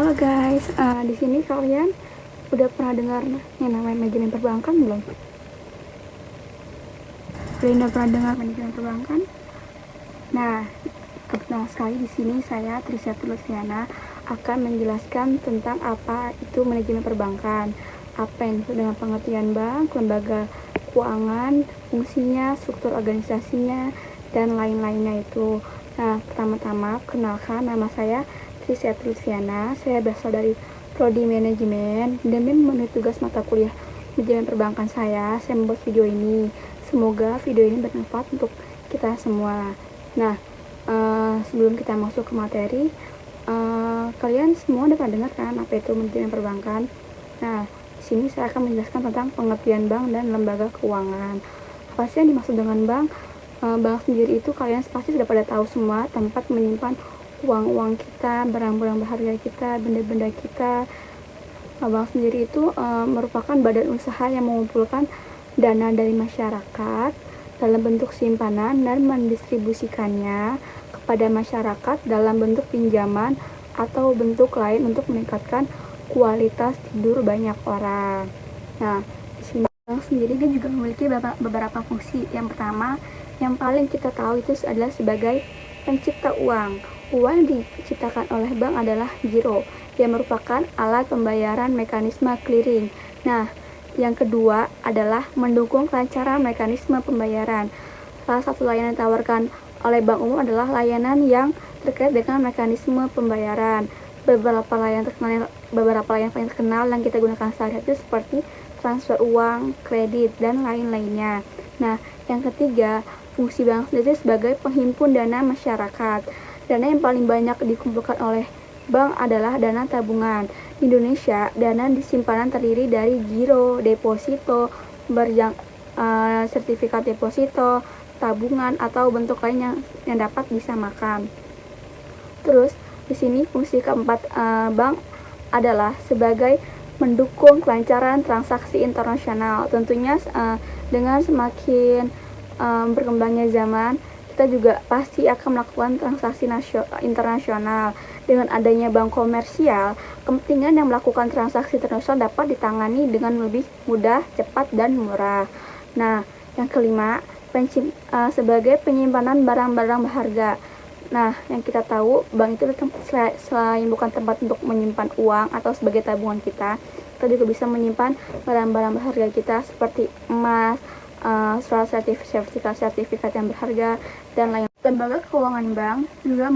Halo guys, di sini kalian udah pernah dengar yang namanya manajemen perbankan belum? Udah pernah dengar manajemen perbankan? Nah, kebetulan sekali di sini saya Trisha Tulsiana akan menjelaskan tentang apa itu manajemen perbankan, apa yang disebut dengan pengertian bank, lembaga keuangan, fungsinya, struktur organisasinya, dan lain-lainnya itu. Nah, pertama-tama kenalkan, nama saya Trisha Tulsiana. Saya berasal dari Prodi Manajemen dan memenuhi tugas mata kuliah manajemen perbankan saya membuat video ini. Semoga video ini bermanfaat untuk kita semua. Nah, sebelum kita masuk ke materi, kalian semua udah pernah dengar kan apa itu manajemen perbankan? Nah, di sini saya akan menjelaskan tentang pengertian bank dan lembaga keuangan. Apa sih yang dimaksud dengan bank? Bank sendiri itu kalian pasti sudah pada tahu semua, tempat menyimpan uang-uang kita, barang-barang berharga kita, benda-benda kita. Bank sendiri itu merupakan badan usaha yang mengumpulkan dana dari masyarakat dalam bentuk simpanan dan mendistribusikannya kepada masyarakat dalam bentuk pinjaman atau bentuk lain untuk meningkatkan kualitas tidur banyak orang. Nah, di sini bank sendiri kan juga memiliki beberapa fungsi. Yang pertama, yang paling kita tahu itu adalah sebagai pencipta uang. Uang yang diciptakan oleh bank adalah giro, yang merupakan alat pembayaran mekanisme clearing. Nah, yang kedua adalah mendukung kelancaran mekanisme pembayaran. Salah satu layanan yang ditawarkan oleh bank umum adalah layanan yang terkait dengan mekanisme pembayaran. Beberapa layanan paling terkenal yang kita gunakan sehari-hari itu seperti transfer uang, kredit, dan lain-lainnya. Nah, yang ketiga, fungsi bank sendiri sebagai penghimpun dana masyarakat. Dana yang paling banyak dikumpulkan oleh bank adalah dana tabungan. Di Indonesia, dana di simpanan terdiri dari giro, deposito, sertifikat deposito, tabungan, atau bentuk lain yang dapat disamakan. Terus, di sini fungsi keempat bank adalah sebagai mendukung kelancaran transaksi internasional. Tentunya dengan semakin berkembangnya zaman, kita juga pasti akan melakukan transaksi internasional. Dengan adanya bank komersial, kepentingan yang melakukan transaksi internasional dapat ditangani dengan lebih mudah, cepat, dan murah. Nah, yang kelima, sebagai penyimpanan barang-barang berharga. Nah, yang kita tahu, bank itu selain bukan tempat untuk menyimpan uang atau sebagai tabungan kita juga bisa menyimpan barang-barang berharga kita seperti emas, surat sertifikat yang berharga, dan lain. Lembaga keuangan bank juga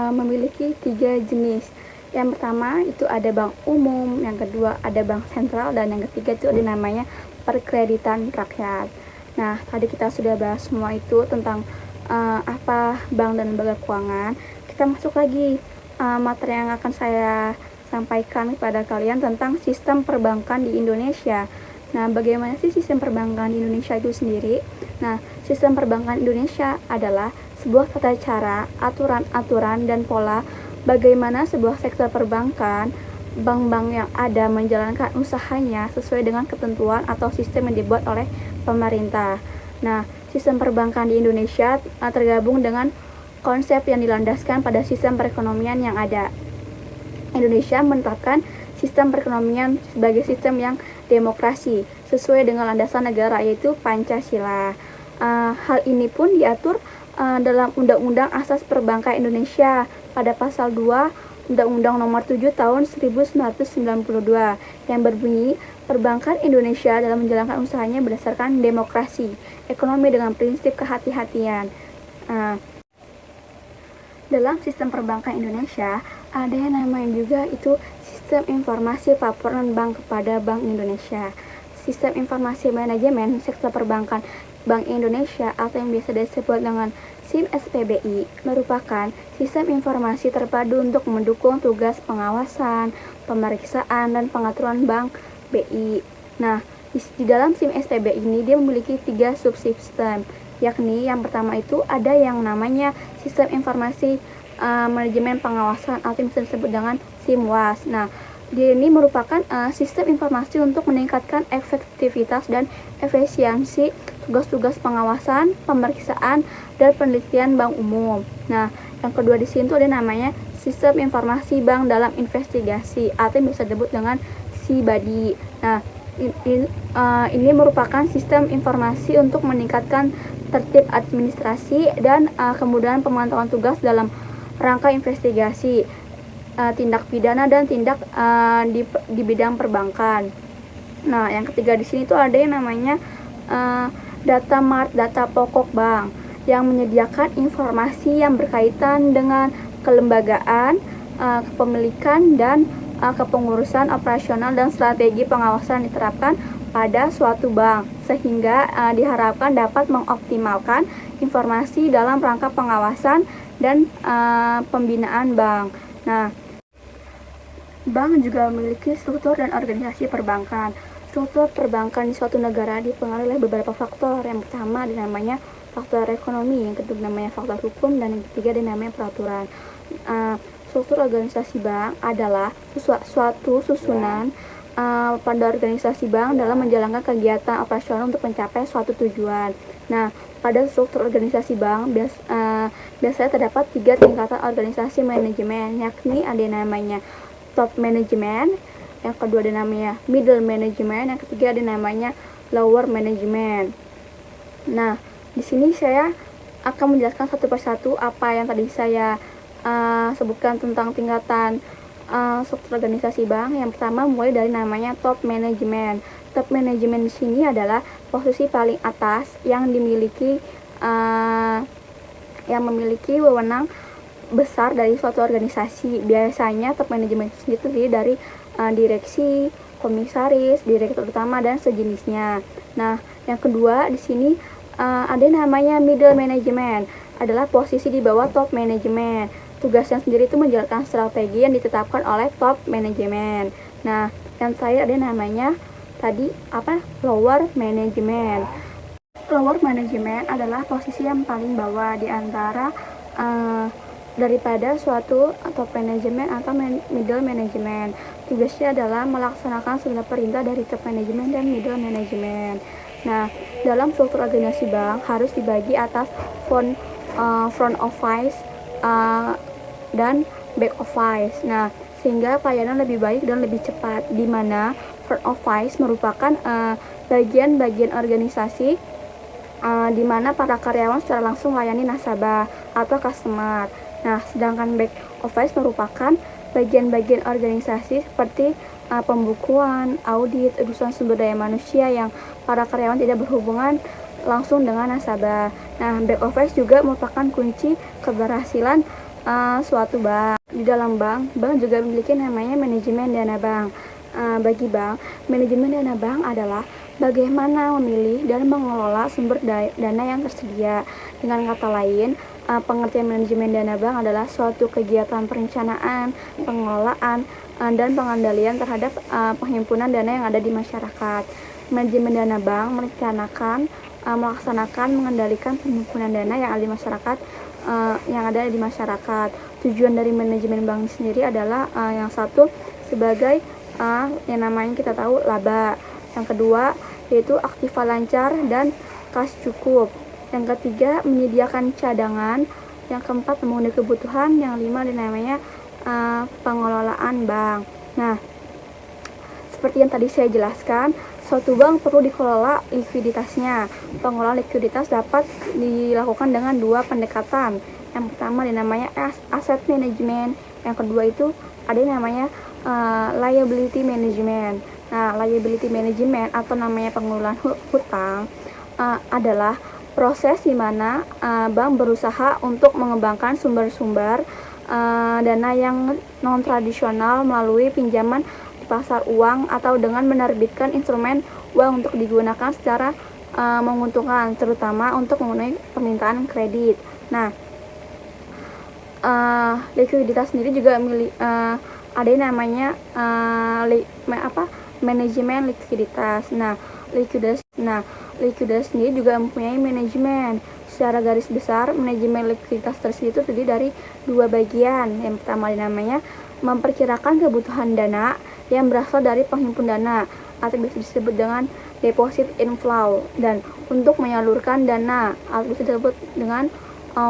memiliki 3 jenis. Yang pertama itu ada bank umum, yang kedua ada bank sentral, dan yang ketiga itu ada namanya perkreditan rakyat. Nah, tadi kita sudah bahas semua itu tentang apa bank dan lembaga keuangan. Kita masuk lagi materi yang akan saya sampaikan kepada kalian tentang sistem perbankan di Indonesia. Nah, bagaimana sih sistem perbankan di Indonesia itu sendiri? Nah, sistem perbankan Indonesia adalah sebuah tata cara, aturan-aturan, dan pola bagaimana sebuah sektor perbankan, bank-bank yang ada menjalankan usahanya sesuai dengan ketentuan atau sistem yang dibuat oleh pemerintah. Nah, sistem perbankan di Indonesia tergabung dengan konsep yang dilandaskan pada sistem perekonomian yang ada. Indonesia menetapkan sistem perekonomian sebagai sistem yang demokrasi sesuai dengan landasan negara yaitu Pancasila. Hal ini pun diatur dalam Undang-Undang Asas Perbankan Indonesia pada pasal 2 Undang-Undang Nomor 7 Tahun 1992 yang berbunyi perbankan Indonesia dalam menjalankan usahanya berdasarkan demokrasi ekonomi dengan prinsip kehati-hatian. Dalam sistem perbankan Indonesia ada yang namanya juga itu sistem informasi laporan bank kepada Bank Indonesia. Sistem informasi manajemen sektor perbankan Bank Indonesia atau yang biasa disebut dengan SIM SPBI merupakan sistem informasi terpadu untuk mendukung tugas pengawasan, pemeriksaan, dan pengaturan Bank BI. Nah, di dalam SIM SPBI ini dia memiliki 3 subsistem, yakni yang pertama itu ada yang namanya sistem informasi manajemen pengawasan atau yang bisa disebut dengan SIMWAS. Nah, dia ini merupakan sistem informasi untuk meningkatkan efektivitas dan efisiensi tugas-tugas pengawasan, pemeriksaan, dan penelitian bank umum. Nah, yang kedua di sini tuh ada namanya sistem informasi bank dalam investigasi atau bisa disebut dengan SIBADI. Nah, ini merupakan sistem informasi untuk meningkatkan tertib administrasi dan kemudahan pemantauan tugas dalam rangka investigasi tindak pidana dan tindak di bidang perbankan. Nah, yang ketiga di sini tuh ada yang namanya data mart, data pokok bank, yang menyediakan informasi yang berkaitan dengan kelembagaan, kepemilikan, dan kepengurusan operasional dan strategi pengawasan diterapkan pada suatu bank, sehingga diharapkan dapat mengoptimalkan informasi dalam rangka pengawasan dan pembinaan bank. Nah, bank juga memiliki struktur dan organisasi perbankan. Struktur perbankan di suatu negara dipengaruhi oleh beberapa faktor. Yang pertama namanya faktor ekonomi, yang kedua namanya faktor hukum, dan yang ketiga namanya peraturan. Struktur organisasi bank adalah suatu susunan pada organisasi bank dalam menjalankan kegiatan operasional untuk mencapai suatu tujuan. Nah, pada struktur organisasi bank biasanya terdapat 3 tingkatan organisasi manajemen, yakni ada yang namanya top management, yang kedua ada namanya middle management, yang ketiga ada namanya lower management. Nah, di sini saya akan menjelaskan satu persatu apa yang tadi saya sebutkan tentang tingkatan struktur organisasi bank. Yang pertama mulai dari namanya top management. Top management di sini adalah posisi paling atas yang memiliki wewenang besar dari suatu organisasi. Biasanya top management itu terdiri dari direksi, komisaris, direktur utama, dan sejenisnya. Nah, yang kedua di sini ada namanya middle management, adalah posisi di bawah top management. Tugasnya sendiri itu menjalankan strategi yang ditetapkan oleh top management. Nah, yang terakhir ada namanya tadi lower management. Lower management adalah posisi yang paling bawah di antara daripada suatu top management atau middle management. Tugasnya adalah melaksanakan segala perintah dari top management dan middle management. Nah, dalam struktur organisasi bank harus dibagi atas front office dan back office. Nah, sehingga pelayanan lebih baik dan lebih cepat, di mana front office merupakan bagian-bagian organisasi di mana para karyawan secara langsung melayani nasabah atau customer. Nah, sedangkan back office merupakan bagian-bagian organisasi seperti pembukuan, audit, urusan sumber daya manusia yang para karyawan tidak berhubungan langsung dengan nasabah. Nah, back office juga merupakan kunci keberhasilan suatu bank. Di dalam bank juga memiliki namanya manajemen dana bank. Bagi bank, manajemen dana bank adalah bagaimana memilih dan mengelola sumber dana yang tersedia. Dengan kata lain, pengertian manajemen dana bank adalah suatu kegiatan perencanaan, pengelolaan, dan pengendalian terhadap penghimpunan dana yang ada di masyarakat. Manajemen dana bank merencanakan, melaksanakan, mengendalikan penghimpunan dana yang ada di masyarakat. Tujuan dari manajemen bank sendiri adalah yang satu sebagai yang namanya kita tahu laba. Yang kedua yaitu aktiva lancar dan kas cukup. Yang ketiga menyediakan cadangan. Yang keempat memenuhi kebutuhan. Yang lima namanya pengelolaan bank. Nah, seperti yang tadi saya jelaskan, suatu bank perlu dikelola likuiditasnya. Pengelolaan likuiditas dapat dilakukan dengan 2 pendekatan. Yang pertama namanya asset management, yang kedua itu ada yang namanya liability management. Nah, liability management atau namanya pengelolaan hutang adalah proses di mana bank berusaha untuk mengembangkan sumber-sumber dana yang non-tradisional melalui pinjaman di pasar uang atau dengan menerbitkan instrumen uang untuk digunakan secara menguntungkan, terutama untuk memenuhi permintaan kredit. Nah, likuiditas sendiri juga ada yang namanya manajemen likuiditas. Nah, likuiditas sendiri juga mempunyai manajemen. Secara garis besar, manajemen likuiditas tersebut itu terdiri dari 2 bagian. Yang pertama namanya memperkirakan kebutuhan dana yang berasal dari penghimpun dana atau bisa disebut dengan deposit inflow, dan untuk menyalurkan dana atau bisa disebut dengan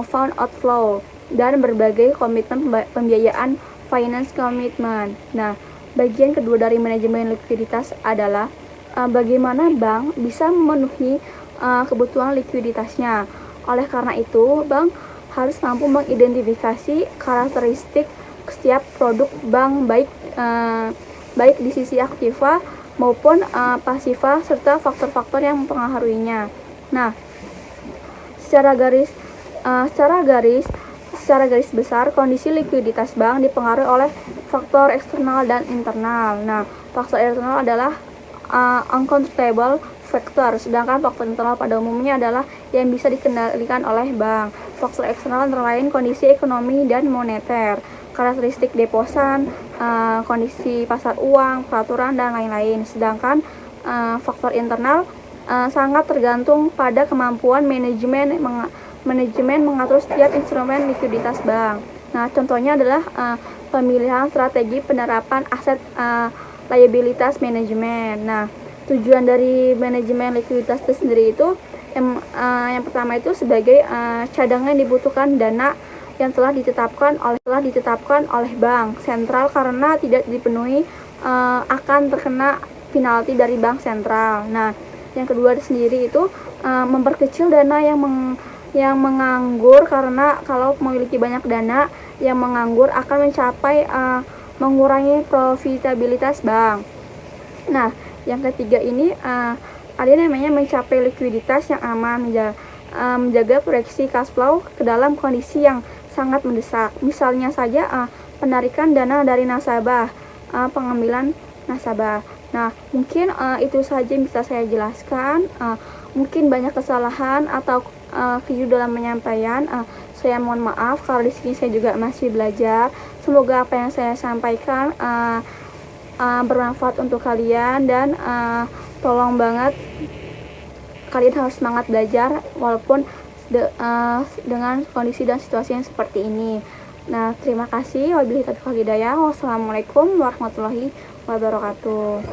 fund outflow. dan berbagai komitmen pembiayaan finance commitment. Nah, bagian kedua dari manajemen likuiditas adalah bagaimana bank bisa memenuhi kebutuhan likuiditasnya. Oleh karena itu, bank harus mampu mengidentifikasi karakteristik setiap produk bank, baik di sisi aktiva maupun pasiva, serta faktor-faktor yang mempengaruhinya. Nah, secara garis besar, kondisi likuiditas bank dipengaruhi oleh faktor eksternal dan internal. Nah, faktor eksternal adalah uncontrollable factor, sedangkan faktor internal pada umumnya adalah yang bisa dikendalikan oleh bank. Faktor eksternal antara lain kondisi ekonomi dan moneter, karakteristik deposan, kondisi pasar uang, peraturan, dan lain-lain. Sedangkan faktor internal sangat tergantung pada kemampuan manajemen mengatur setiap instrumen likuiditas bank. Nah, contohnya adalah pemilihan strategi penerapan aset liabilitas manajemen. Nah, tujuan dari manajemen likuiditas itu sendiri itu yang pertama itu sebagai cadangan dibutuhkan dana yang telah ditetapkan oleh bank sentral karena tidak dipenuhi akan terkena penalti dari bank sentral. Nah, yang kedua sendiri itu memperkecil dana yang menganggur, karena kalau memiliki banyak dana yang menganggur akan mengurangi profitabilitas bank. Nah, yang ketiga ini ada namanya mencapai likuiditas yang aman, menjaga proyeksi cash flow ke dalam kondisi yang sangat mendesak. Misalnya saja penarikan dana dari nasabah, pengambilan nasabah. Nah, mungkin itu saja yang bisa saya jelaskan. Mungkin banyak kesalahan atau keliru dalam penyampaian. Saya mohon maaf kalau di sini saya juga masih belajar. Semoga apa yang saya sampaikan bermanfaat untuk kalian, dan tolong banget kalian harus semangat belajar walaupun dengan kondisi dan situasi yang seperti ini. Nah, terima kasih. Wabillahi taufiq wal hidayah. Wassalamualaikum warahmatullahi wabarakatuh.